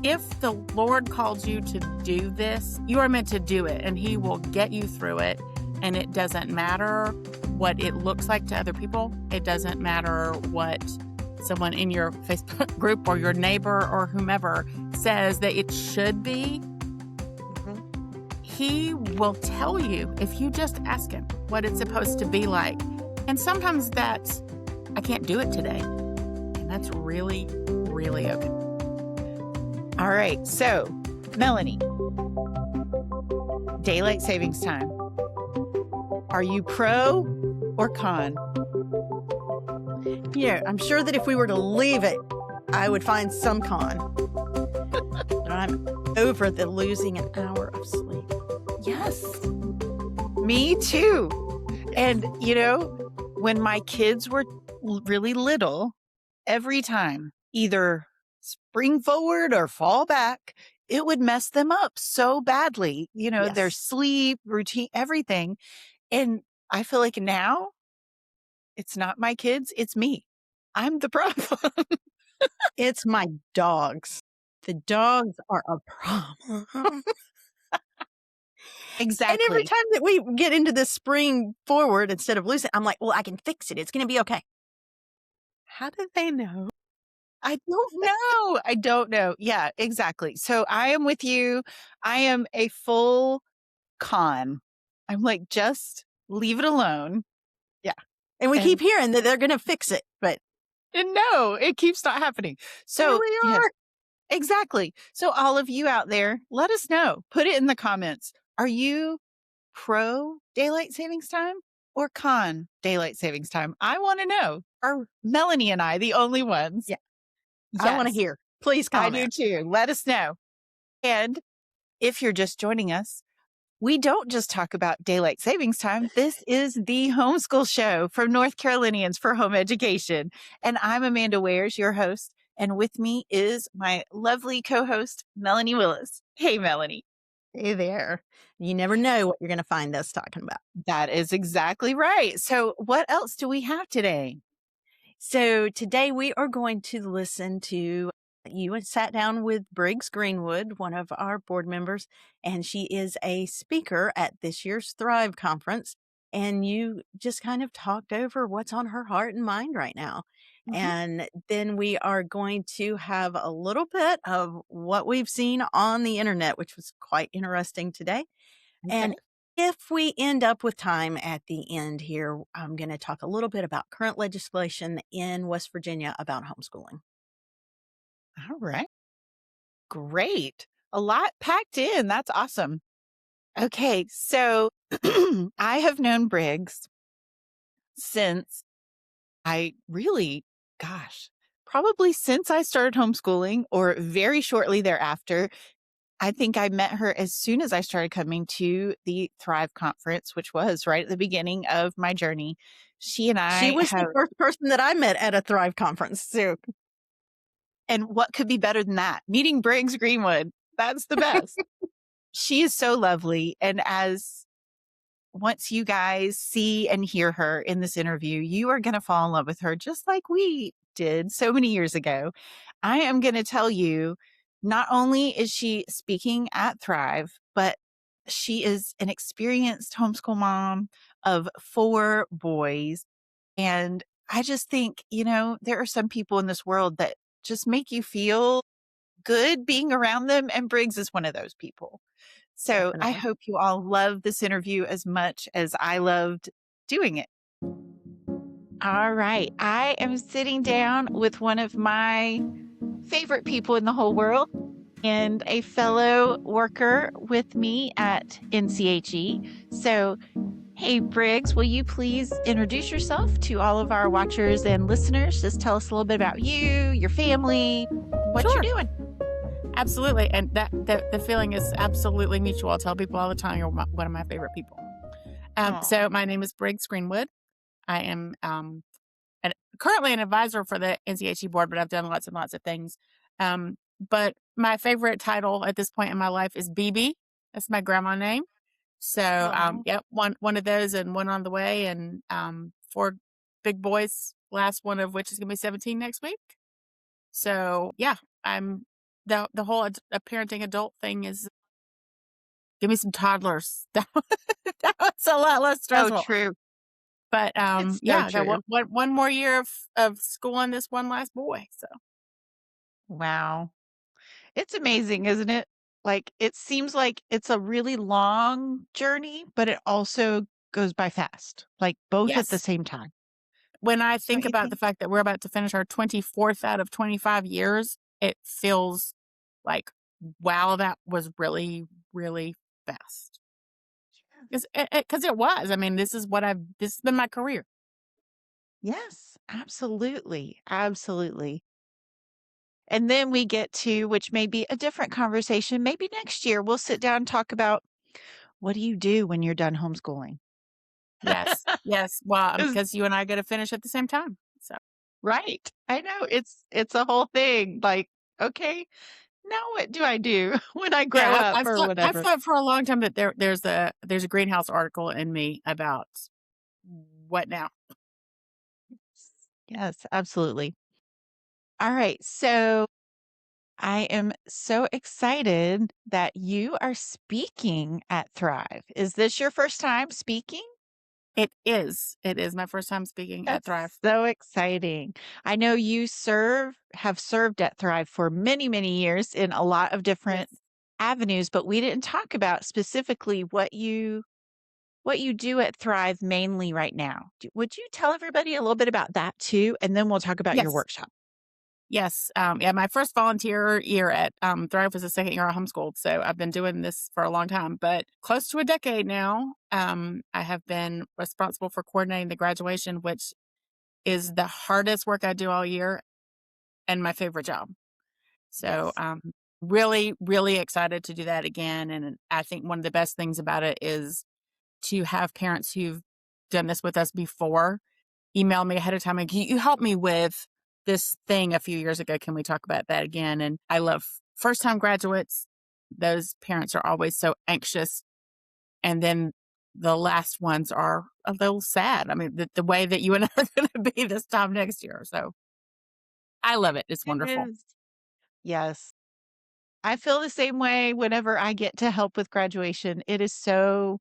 if the Lord calls you to do this, you are meant to do it, and He will get you through it. And it doesn't matter what it looks like to other people. It doesn't matter what someone in your Facebook group or your neighbor or whomever says that it should be. He will tell you if you just ask Him what it's supposed to be like. And sometimes that's, I can't do it today. And that's really, really okay. All right. So, Melanie, daylight savings time. Are you pro or con? Yeah, I'm sure that if we were to leave it, I would find some con. But I'm over the losing an hour of sleep. Yes. Me too. And, when my kids were really little, every time, either spring forward or fall back, it would mess them up so badly. Their sleep, routine, everything. And I feel like now it's not my kids, it's me. I'm the problem. It's my dogs. The dogs are a problem. Exactly. And every time that we get into this spring forward instead of losing, I'm like, well, I can fix it. It's going to be okay. How do they know? I don't know. Yeah, exactly. So I am with you. I am a full con. I'm like, just leave it alone. Yeah. And we keep hearing that they're going to fix it, but no, it keeps not happening. So here we are. Yes, exactly. So all of you out there, let us know. Put it in the comments. Are you pro daylight savings time or con daylight savings time? I want to know. Are Melanie and I the only ones? Yeah. Yes. I want to hear. Please comment. I do too. Let us know. And if you're just joining us, we don't just talk about daylight savings time. This is the Homeschool Show from North Carolinians for Home Education. And I'm Amanda Wares, your host. And with me is my lovely co-host, Melanie Willis. Hey, Melanie. Hey there. You never know what you're going to find us talking about. That is exactly right. So what else do we have today? So today we are going to listen to, you had sat down with Briggs Greenwood, one of our board members, and she is a speaker at this year's Thrive Conference. And you just kind of talked over what's on her heart and mind right now. Mm-hmm. And then we are going to have a little bit of what we've seen on the internet, which was quite interesting today. Okay. And if we end up with time at the end here, I'm going to talk a little bit about current legislation in West Virginia about homeschooling. All right. Great. A lot packed in. That's awesome. Okay. So I have known Briggs since probably since I started homeschooling or very shortly thereafter. I think I met her as soon as I started coming to the Thrive Conference, which was right at the beginning of my journey. She was the first person that I met at a Thrive Conference. So. And what could be better than that? Meeting Briggs Greenwood. That's the best. She is so lovely. And once you guys see and hear her in this interview, you are going to fall in love with her just like we did so many years ago. I am going to tell you, not only is she speaking at Thrive, but she is an experienced homeschool mom of 4 boys. And I just think, there are some people in this world that just make you feel good being around them. And Briggs is one of those people. So definitely. I hope you all love this interview as much as I loved doing it. All right. I am sitting down with one of my favorite people in the whole world and a fellow worker with me at NCHE. So, hey, Briggs, will you please introduce yourself to all of our watchers and listeners? Just tell us a little bit about you, your family, what you're doing. Absolutely. And the feeling is absolutely mutual. I tell people all the time, you're one of my favorite people. So my name is Briggs Greenwood. I am currently an advisor for the NCHE board, but I've done lots and lots of things. But my favorite title at this point in my life is BB. That's my grandma name. So, one of those and one on the way, and 4 big boys, last one of which is going to be 17 next week. So, yeah, I'm the whole parenting adult thing is give me some toddlers. That was a lot less So stressful. true. But It's so yeah, I got true. one more year of schooling this one last boy. So Wow. It's amazing, isn't it? Like, it seems like it's a really long journey, but it also goes by fast, like both at the yes, same time. when I Don't think you about the think? fact that we're about to finish our 24th out of 25 years, it feels like, wow, that was really, really fast. Because it was. I mean, this has been my career. Yes, absolutely. Absolutely. And then we get to, which may be a different conversation. Maybe next year we'll sit down and talk about what do you do when you're done homeschooling? Yes, yes. Well, 'Cause- because you and I got to finish at the same time. So right. I know it's a whole thing. Like, okay, now what do I do when I grow yeah, up or I've whatever? thought for a long time that there's a greenhouse article in me about what now. Yes, absolutely. All right. So I am so excited that you are speaking at Thrive. Is this your first time speaking? It is. It is my first time speaking at That's Thrive. so exciting. I know you have served at Thrive for many, many years in a lot of different Yes. avenues, but we didn't talk about specifically what you do at Thrive mainly right now. Would you tell everybody a little bit about that too? And then we'll talk about your Yes. workshop. Yes. Yeah, my first volunteer year at Thrive was the second year I homeschooled. So I've been doing this for a long time, but close to a decade now. I have been responsible for coordinating the graduation, which is the hardest work I do all year and my favorite job. So Yes. really, really excited to do that again. And I think one of the best things about it is to have parents who've done this with us before email me ahead of time and can you help me with this thing a few years ago? Can we talk about that again? And I love first time graduates. Those parents are always so anxious. And then the last ones are a little sad. I mean, the way that you and I are going to be this time next year. So I love it. It's It wonderful. is. Yes. I feel the same way whenever I get to help with graduation. It is so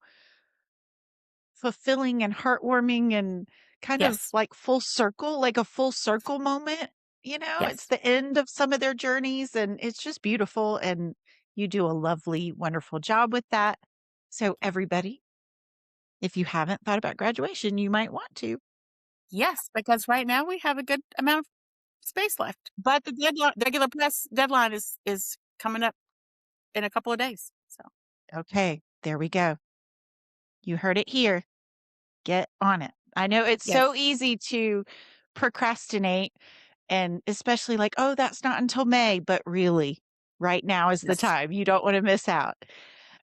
fulfilling and heartwarming and kind of Yes. like full circle, like a full circle moment. It's Yes. the end of some of their journeys and it's just beautiful. And you do a lovely, wonderful job with that. So, everybody, if you haven't thought about graduation, you might want to. Yes. Because right now we have a good amount of space left. But the regular press deadline is coming up in a couple of days. So Okay, there we go. You heard it here. Get on it. I know it's so yes. easy to procrastinate and especially like, "Oh, that's not until May," but really, right now is the Yes. time. You don't wanna miss out.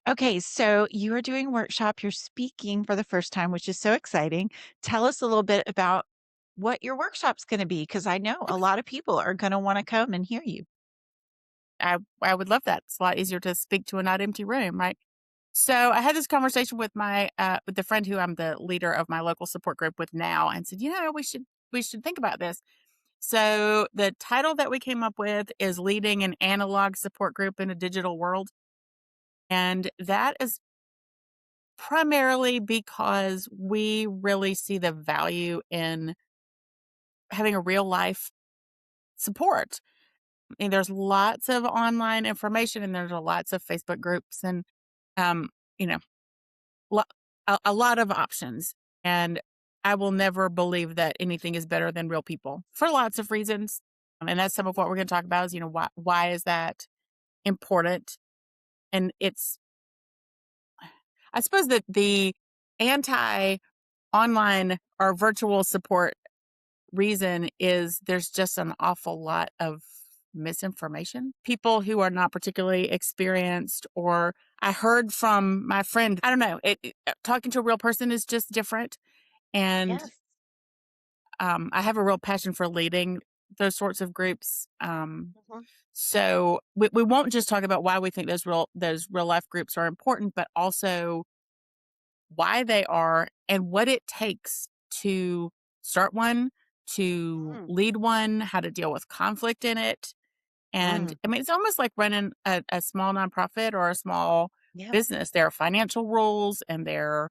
Okay, so you are doing a workshop, you're speaking for the first time, which is so exciting. Tell us a little bit about what your workshop's gonna be, because I know a lot of people are gonna wanna come and hear you. I would love that. It's a lot easier to speak to a not empty room, right? So I had this conversation with my with the friend who I'm the leader of my local support group with now, and said, we should think about this. So the title that we came up with is leading an analog support group in a digital world, and that is primarily because we really see the value in having a real life support. And there's lots of online information, and there's lots of Facebook groups, and um, you know lo- a lot of options. And I will never believe that anything is better than real people for lots of reasons. And that's some of what we're going to talk about is, why is that important? And I suppose that the anti online or virtual support reason is there's just an awful lot of misinformation. People who are not particularly experienced, or I heard from my friend, I don't know, talking to a real person is just different. And Yes. I have a real passion for leading those sorts of groups. Mhm. So we won't just talk about why we think those real life groups are important, but also why they are and what it takes to start one, to Mm. lead one, how to deal with conflict in it. And I mean, it's almost like running a small nonprofit or a small Yep. business. There are financial rules and there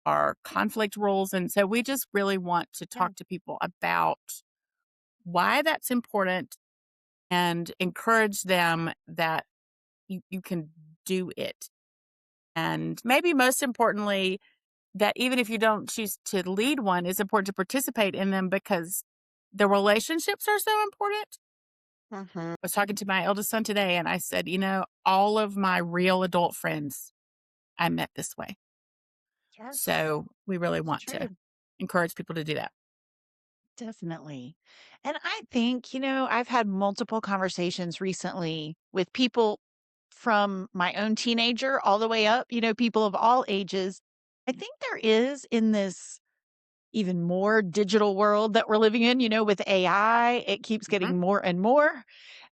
are conflict rules. And so we just really want to talk to people about why that's important and encourage them that you can do it. And maybe most importantly, that even if you don't choose to lead one, it's important to participate in them because the relationships are so important. I was talking to my eldest son today and I said, all of my real adult friends I met this way. Yes. So we really It's want to true. encourage people to do that. Definitely. And I think, I've had multiple conversations recently with people from my own teenager all the way up, people of all ages. I think there is in this even more digital world that we're living in, with AI, it keeps Mhm. getting more and more.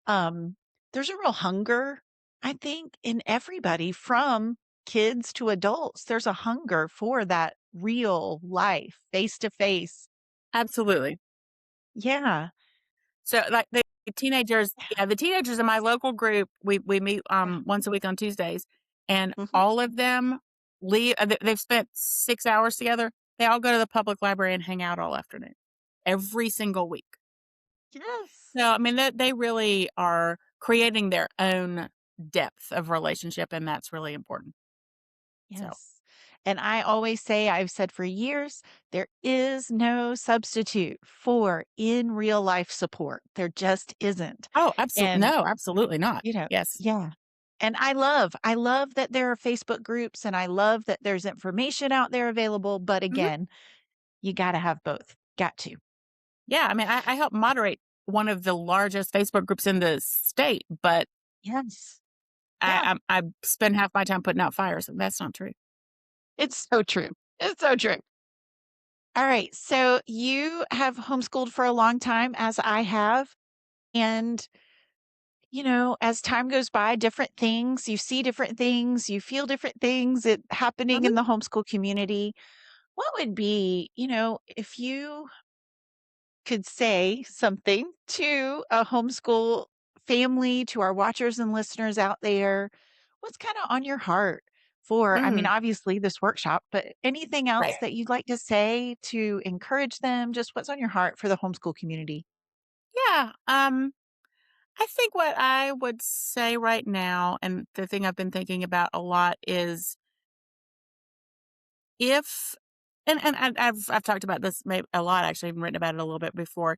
There's a real hunger, I think, in everybody from kids to adults. There's a hunger for that real life, face to face. Absolutely. Yeah. So like the teenagers, the teenagers in my local group, we meet once a week on Tuesdays, and Mhm. all of them leave. They've spent 6 hours together. They all go to the public library and hang out all afternoon, every single week. Yes. So I mean, they really are creating their own depth of relationship, and that's really important. So Yes. And I always say, I've said for years, there is no substitute for in real life support. There just isn't. absolutely And, no, absolutely not. Yes. yeah. And I love that there are Facebook groups and I love that there's information out there available. But Mhm. again, you got to have both. Got to. Yeah, I mean, I help moderate one of the largest Facebook groups in the state, but Yes. Yeah. I spend half my time putting out fires, and that's not true. It's so true. It's so true. All right. So you have homeschooled for a long time, as I have. And, as time goes by, different things, you see different things, you feel different things happening Mhm. in the homeschool community. What would be, if you could say something to a homeschool family, to our watchers and listeners out there, what's kind of on your heart for, I mean, Mm, obviously this workshop, but anything else right. that you'd like to say to encourage them? Just what's on your heart for the homeschool community? Yeah, I think what I would say right now, and the thing I've been thinking about a lot is if I've talked about this maybe a lot, actually, I've written about it a little bit before.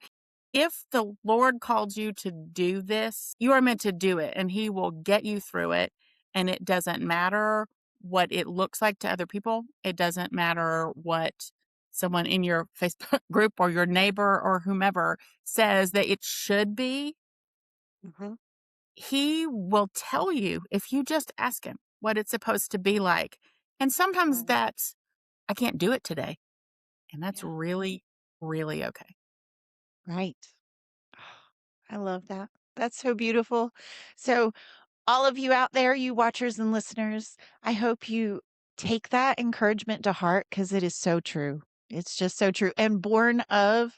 If the Lord called you to do this, you are meant to do it, and He will get you through it. And it doesn't matter what it looks like to other people. It doesn't matter what someone in your Facebook group or your neighbor or whomever says that it should be. Hmm. He will tell you if you just ask Him what it's supposed to be like. And sometimes that's, I can't do it today. And that's Yeah. really, really okay. Right. I love that. That's so beautiful. So, all of you out there, you watchers and listeners, I hope you take that encouragement to heart because it is so true. It's just so true and born of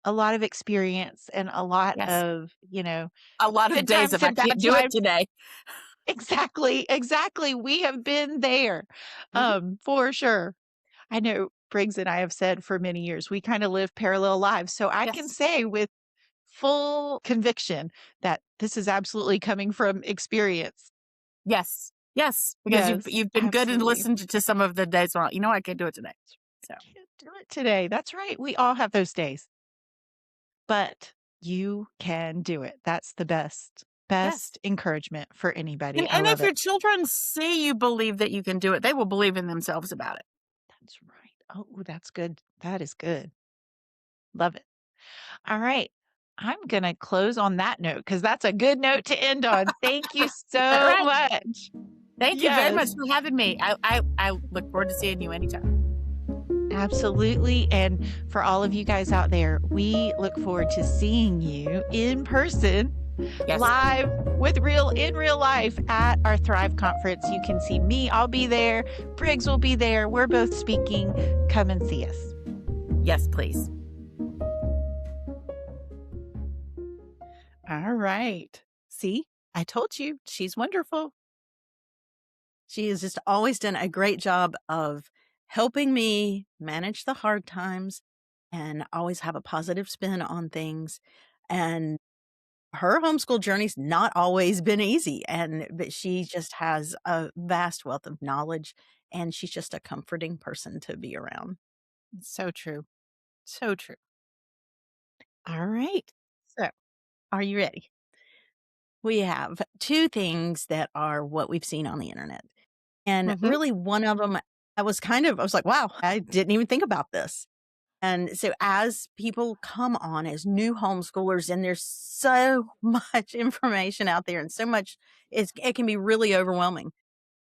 a lot of experience and a lot Yes. of, A lot of good days times if I and bad can't do it times. today. Exactly. Exactly. We have been there, Mhm. for sure. I know Briggs and I have said for many years, we kind of live parallel lives. So I can Yes. say with full conviction that this is absolutely coming from experience. Yes. Yes. Because Yes, you've been good and absolutely. listened to some of the days where I can't do it today. So Can't do it today. That's right. We all have those days, but you can do it. That's the best, yes. best encouragement for anybody. I And love if it. your children see you believe that you can do it, they will believe in themselves about it. That's right. Oh, that's good. That is good. Love it. All right. I'm going to close on that note because that's a good note to end on. Thank you All so right. much. Thank you very much Yes, for having me. I look forward to seeing you anytime. absolutely. And for all of you guys out there, we look forward to seeing you in person, Yes. live in real life at our Thrive conference. You can see me. I'll be there. Briggs will be there. We're both speaking. Come and see us. Yes, please. All right. See, I told you she's wonderful. She has just always done a great job of helping me manage the hard times and always have a positive spin on things. And her homeschool journey's not always been easy, but she just has a vast wealth of knowledge, and she's just a comforting person to be around. So true. So true. All right. So, Are you ready? We have 2 things that are what we've seen on the internet. And mhm. really one of them, I was like, "Wow, I didn't even think about this." And so as people come on as new homeschoolers and there's so much information out there and so much it can be really overwhelming.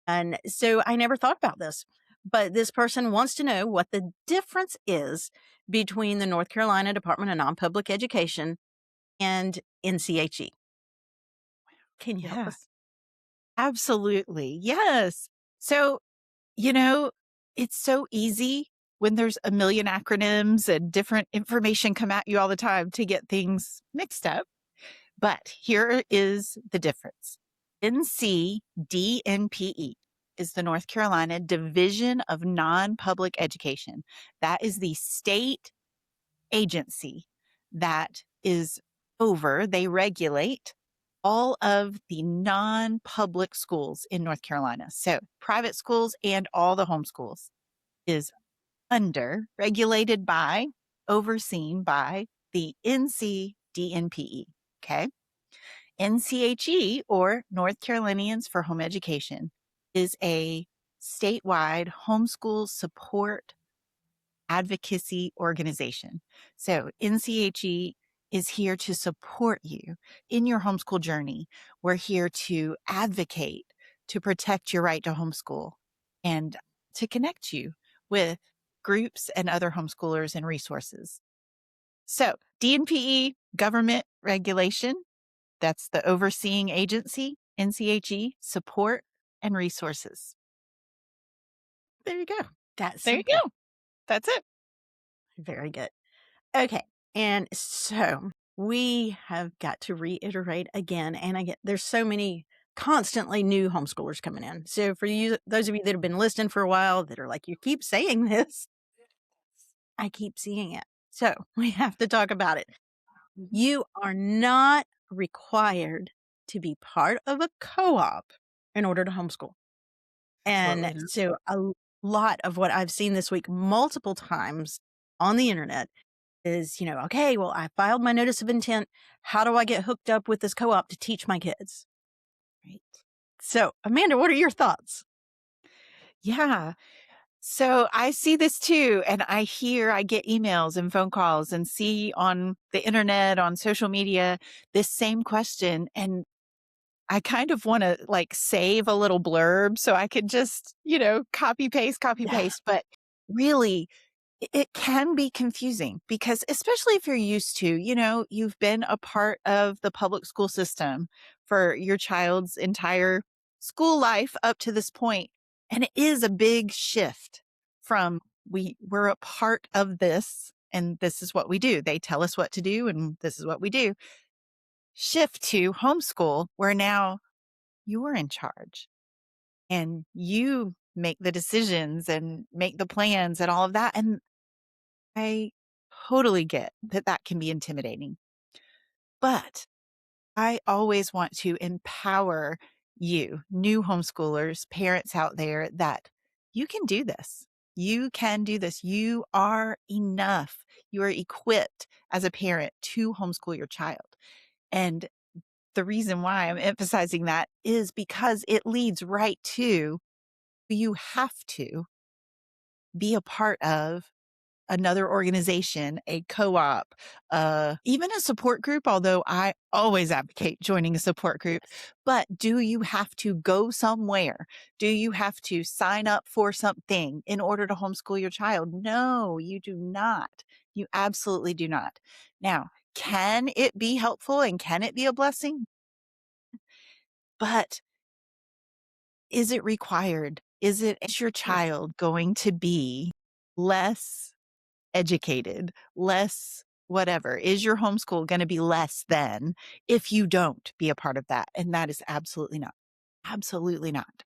And so I never thought about this. But this person wants to know what the difference is between the North Carolina Department of Non-Public Education and NCHE. Can you help Yeah, us? absolutely. Yes. So, you know, it's so easy when there's a million acronyms and different information come at you all the time to get things mixed up. But here is the difference. NCDNPE is the North Carolina Division of Non-Public Education. That is the state agency that is they regulate all of the non-public schools in North Carolina. So private schools and all the homeschools is regulated by, overseen by the NCDNPE. Okay. NCHE, or North Carolinians for Home Education, is a statewide homeschool support advocacy organization. So NCHE is here to support you in your homeschool journey. We're here to advocate, to protect your right to homeschool, and to connect you with groups and other homeschoolers and resources. So DNPE, government regulation, that's the overseeing agency. NCHE, support and resources. There you go. That's There you simple. go. That's it. Very good. Okay. And so we have got to reiterate again, and there's so many constantly new homeschoolers coming in. So for you, those of you that have been listening for a while that are like, you keep saying this, I keep seeing it. So we have to talk about it. You are not required to be part of a co-op in order to homeschool. And Absolutely not. so a lot of what I've seen this week multiple times on the internet is, okay, well, I filed my notice of intent. How do I get hooked up with this co-op to teach my kids? Right. So, Amanda, what are your thoughts? Yeah. So I see this too. And I get emails and phone calls and see on the internet, on social media, this same question. And I kind of want to like save a little blurb so I could just, copy Yeah. paste. But really, it can be confusing because, especially if you're used to, you've been a part of the public school system for your child's entire school life up to this point. And it is a big shift from we're a part of this and this is what we do. They tell us what to do and this is what we do. Shift to homeschool where now you're in charge and you make the decisions and make the plans and all of that. And I totally get that that can be intimidating, but I always want to empower you, new homeschoolers, parents out there, that you can do this. You can do this. You are enough. You are equipped as a parent to homeschool your child. And the reason why I'm emphasizing that is because it leads right to you have to be a part of another organization, a co-op, even a support group, although I always advocate joining a support group. But do you have to go somewhere? Do you have to sign up for something in order to homeschool your child? No, you do not. You absolutely do not. Now, can it be helpful and can it be a blessing? But is it required? Is your child going to be less educated, less whatever. Is your homeschool going to be less than if you don't be a part of that? And that is absolutely not. Absolutely not.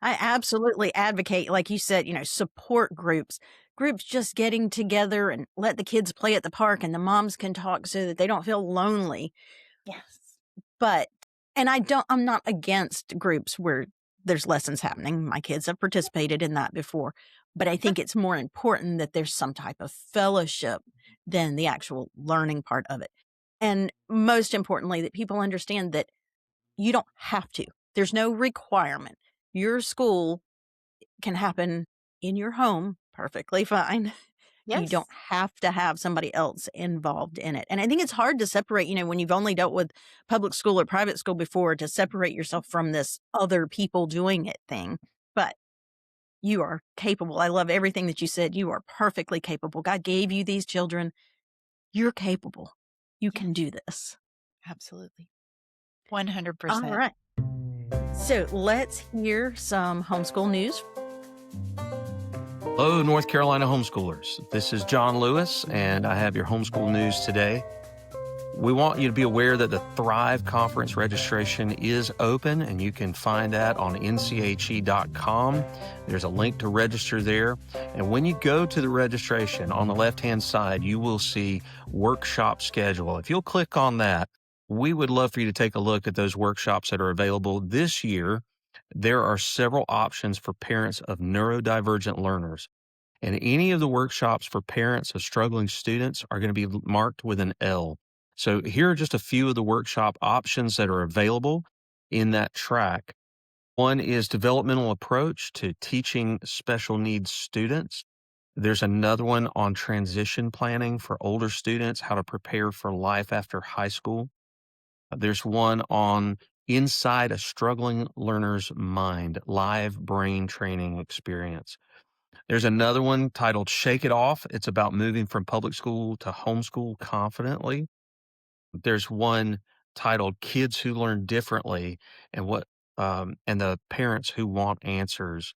I absolutely advocate, like you said, support groups just getting together and let the kids play at the park and the moms can talk so that they don't feel lonely. Yes. But, I'm not against groups where there's lessons happening. My kids have participated in that before, but I think it's more important that there's some type of fellowship than the actual learning part of it. And most importantly, that people understand that you don't have to. There's no requirement. Your school can happen in your home perfectly fine. You Yes. don't have to have somebody else involved in it. And I think it's hard to separate, when you've only dealt with public school or private school before, to separate yourself from this other people doing it thing. But you are capable. I love everything that you said. You are perfectly capable. God gave you these children. You're capable. You can do this. Absolutely. All 100%. right. So let's hear some homeschool news. Hello, North Carolina homeschoolers. This is John Lewis, and I have your homeschool news today. We want you to be aware that the Thrive Conference registration is open, and you can find that on NCHE.com. There's a link to register there. And when you go to the registration, on the left-hand side, you will see workshop schedule. If you'll click on that, we would love for you to take a look at those workshops that are available this year. There are several options for parents of neurodivergent learners. And any of the workshops for parents of struggling students are going to be marked with an L. So here are just a few of the workshop options that are available in that track. One is developmental approach to teaching special needs students. There's another one on transition planning for older students, how to prepare for life after high school. There's one on inside a struggling learner's mind, live brain training experience. There's another one titled Shake It Off. It's about moving from public school to homeschool confidently. There's one titled Kids Who Learn Differently and and the Parents Who Want Answers.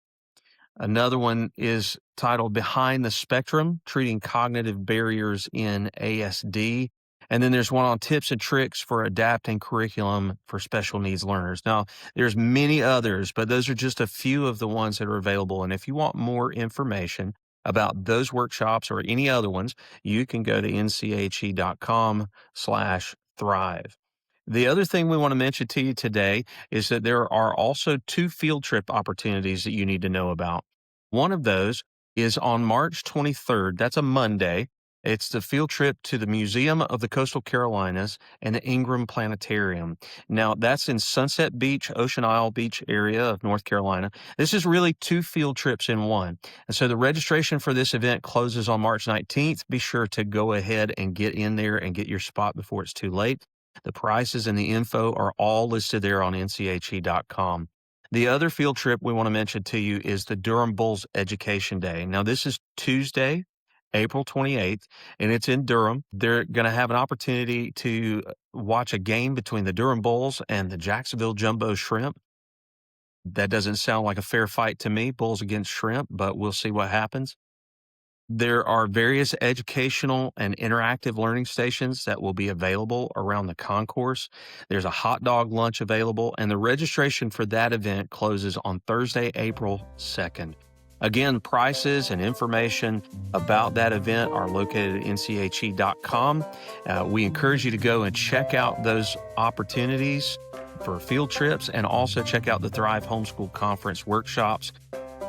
Another one is titled Behind the Spectrum, Treating Cognitive Barriers in ASD. And then there's one on tips and tricks for adapting curriculum for special needs learners. Now, there's many others, but those are just a few of the ones that are available. And if you want more information about those workshops or any other ones, you can go to nche.com/thrive. The other thing we want to mention to you today is that there are also 2 field trip opportunities that you need to know about. One of those is on March 23rd. That's a Monday. It's the field trip to the Museum of the Coastal Carolinas and the Ingram Planetarium. Now, that's in Sunset Beach, Ocean Isle Beach area of North Carolina. This is really 2 field trips in one. And so the registration for this event closes on March 19th. Be sure to go ahead and get in there and get your spot before it's too late. The prices and the info are all listed there on NCHE.com. The other field trip we want to mention to you is the Durham Bulls Education Day. Now, this is Tuesday, April 28th, and it's in Durham. They're going to have an opportunity to watch a game between the Durham Bulls and the Jacksonville Jumbo Shrimp. That doesn't sound like a fair fight to me, Bulls against Shrimp, but we'll see what happens. There are various educational and interactive learning stations that will be available around the concourse. There's a hot dog lunch available, and the registration for that event closes on Thursday, April 2nd. Again, prices and information about that event are located at nche.com. We encourage you to go and check out those opportunities for field trips and also check out the Thrive Homeschool Conference workshops.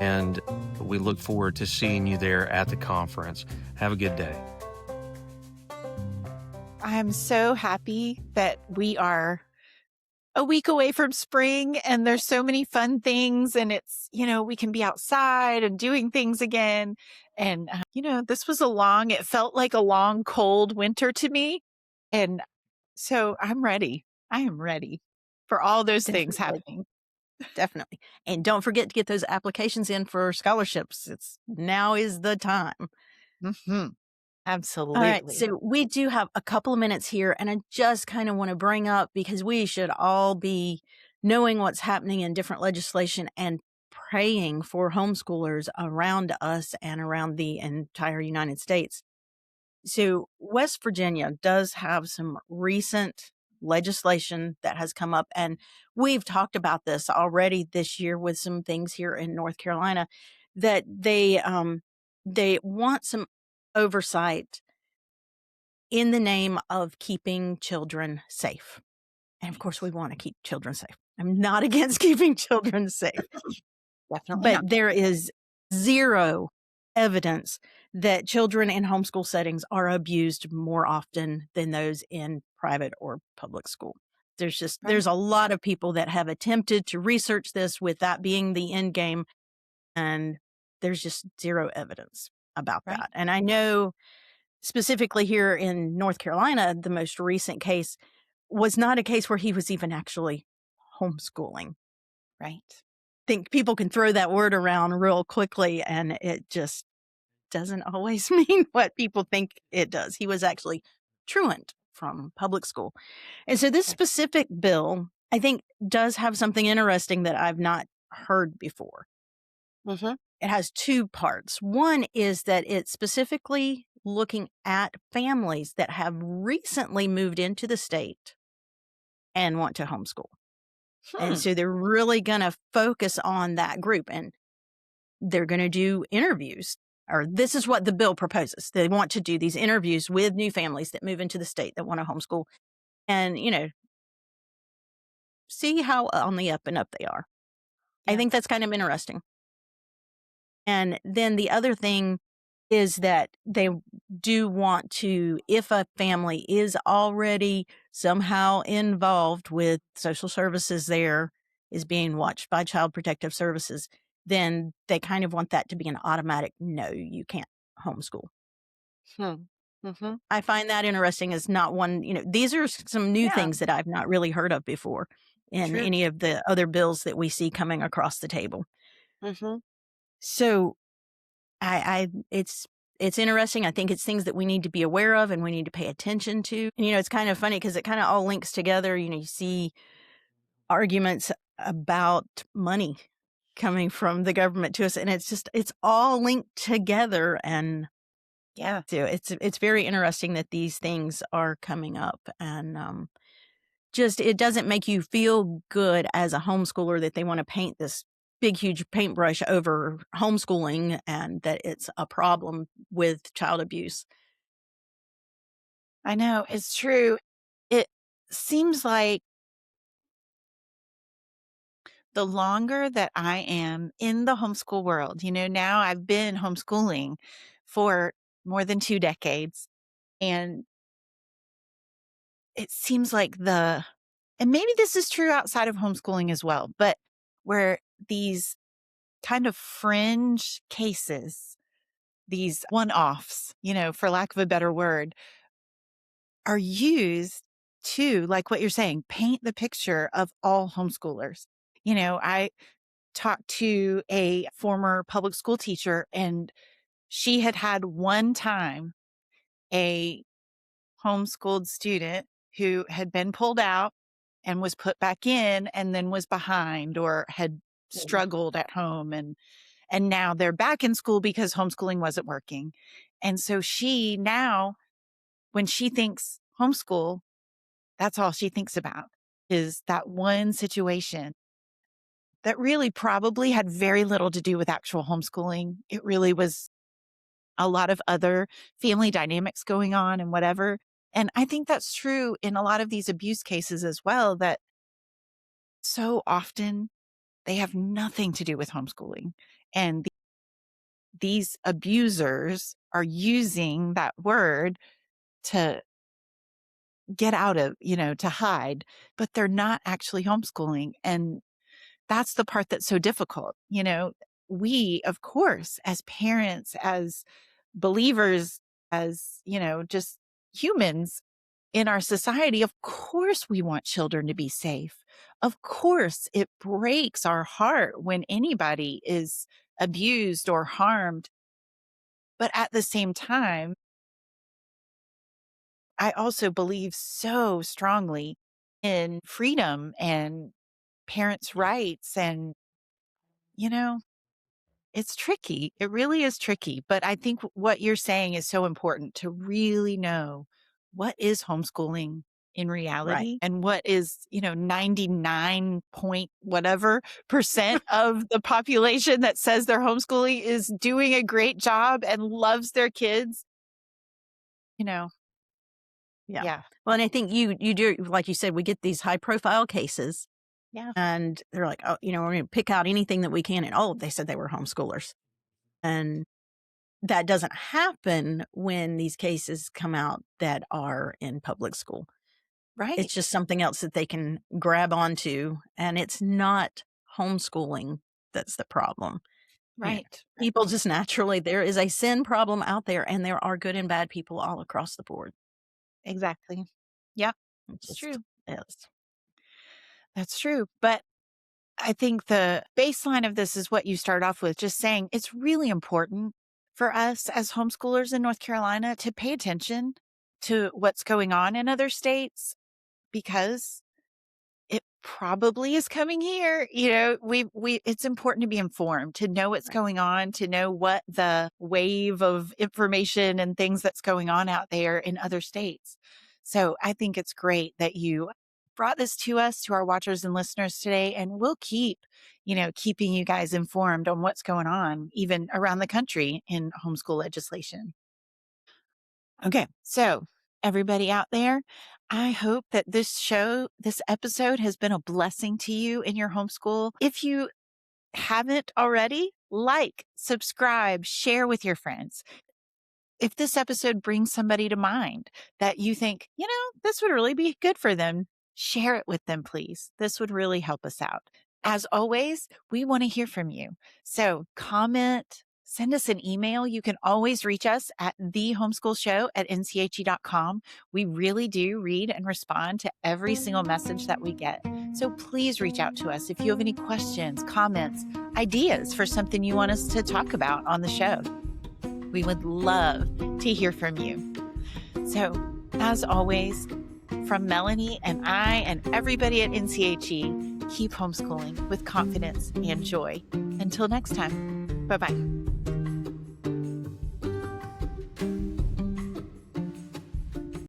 And we look forward to seeing you there at the conference. Have a good day. I'm so happy that we are a week away from spring and there's so many fun things and it's, we can be outside and doing things again. And, this was it felt like a long, cold winter to me. And so I'm ready. I am ready for all those things happening. Definitely. And don't forget to get those applications in for scholarships. Now is the time. Mm-hmm. Absolutely. All right. So we do have a couple of minutes here, and I just kind of want to bring up, because we should all be knowing what's happening in different legislation and praying for homeschoolers around us and around the entire United States. So West Virginia does have some recent legislation that has come up, and we've talked about this already this year with some things here in North Carolina, that they want some oversight in the name of keeping children safe. And of course, we want to keep children safe. I'm not against keeping children safe. Definitely not. But there is zero evidence that children in homeschool settings are abused more often than those in private or public school. There's a lot of people that have attempted to research this with that being the end game, and there's just zero evidence about that. And I know specifically here in North Carolina, the most recent case was not a case where he was even actually homeschooling. Right. Think people can throw that word around real quickly, and it just doesn't always mean what people think it does. He was actually truant from public school. And so this specific bill, I think, does have something interesting that I've not heard before. Mm-hmm. It has two parts. One is that it's specifically looking at families that have recently moved into the state and want to homeschool. And so they're really going to focus on that group, and they're going to do interviews, or this is what the bill proposes. They want to do these interviews with new families that move into the state that want to homeschool and, see how on the up and up they are. Yeah. I think that's kind of interesting. And then the other thing is that they do want to, if a family is already somehow involved with social services there, is being watched by Child Protective Services, then they kind of want that to be an automatic, no, you can't homeschool. Mm-hmm. I find that interesting as not one, these are some new things that I've not really heard of before in any of the other bills that we see coming across the table. Mm-hmm. So it's interesting. I think it's things that we need to be aware of and we need to pay attention to. And, it's kind of funny because it kind of all links together. You see arguments about money coming from the government to us, and it's all linked together. And yeah, so it's very interesting that these things are coming up, and it doesn't make you feel good as a homeschooler that they want to paint this big, huge paintbrush over homeschooling and that it's a problem with child abuse. I know, it's true. It seems like the longer that I am in the homeschool world, now I've been homeschooling for more than 2 decades. And it seems like and maybe this is true outside of homeschooling as well, but where these kind of fringe cases, these one-offs, for lack of a better word, are used to, like what you're saying, paint the picture of all homeschoolers. I talked to a former public school teacher, and she had one time a homeschooled student who had been pulled out and was put back in and then was behind or had struggled at home, and now they're back in school because homeschooling wasn't working. And so she now, when she thinks homeschool, that's all she thinks about is that one situation that really probably had very little to do with actual homeschooling. It really was a lot of other family dynamics going on and whatever. And I think that's true in a lot of these abuse cases as well, that so often they have nothing to do with homeschooling. And these abusers are using that word to get out of, to hide, but they're not actually homeschooling. And that's the part that's so difficult. We, of course, as parents, as believers, as, just humans in our society, of course, we want children to be safe. Of course, it breaks our heart when anybody is abused or harmed. But at the same time, I also believe so strongly in freedom and parents' rights. And, It's tricky. It really is tricky. But I think what you're saying is so important to really know what is homeschooling in reality and what is, 99 point whatever percent of the population that says they're homeschooling is doing a great job and loves their kids. Yeah. Yeah. Well, and I think you do, like you said, we get these high profile cases. Yeah. And they're like, oh, we're going to pick out anything that we can. And they said they were homeschoolers. And that doesn't happen when these cases come out that are in public school. Right. It's just something else that they can grab onto. And it's not homeschooling that's the problem. Right. People just naturally, there is a sin problem out there, and there are good and bad people all across the board. Exactly. Yep. It's true. Yes. That's true. But I think the baseline of this is what you start off with, just saying it's really important for us as homeschoolers in North Carolina to pay attention to what's going on in other states, because it probably is coming here. It's important to be informed, to know what's going on, to know what the wave of information and things that's going on out there in other states. So I think it's great that you brought this to us, to our watchers and listeners today, and we'll keep, keeping you guys informed on what's going on, even around the country in homeschool legislation. Okay. So everybody out there, I hope that this episode has been a blessing to you in your homeschool. If you haven't already, like, subscribe, share with your friends. If this episode brings somebody to mind that you think, this would really be good for them, share it with them, please. This would really help us out. As always, we want to hear from you. So comment, send us an email. You can always reach us at thehomeschoolshow@nche.com. We really do read and respond to every single message that we get. So please reach out to us if you have any questions, comments, ideas for something you want us to talk about on the show. We would love to hear from you. So, as always, from Melanie and I and everybody at NCHE, keep homeschooling with confidence and joy. Until next time, bye-bye.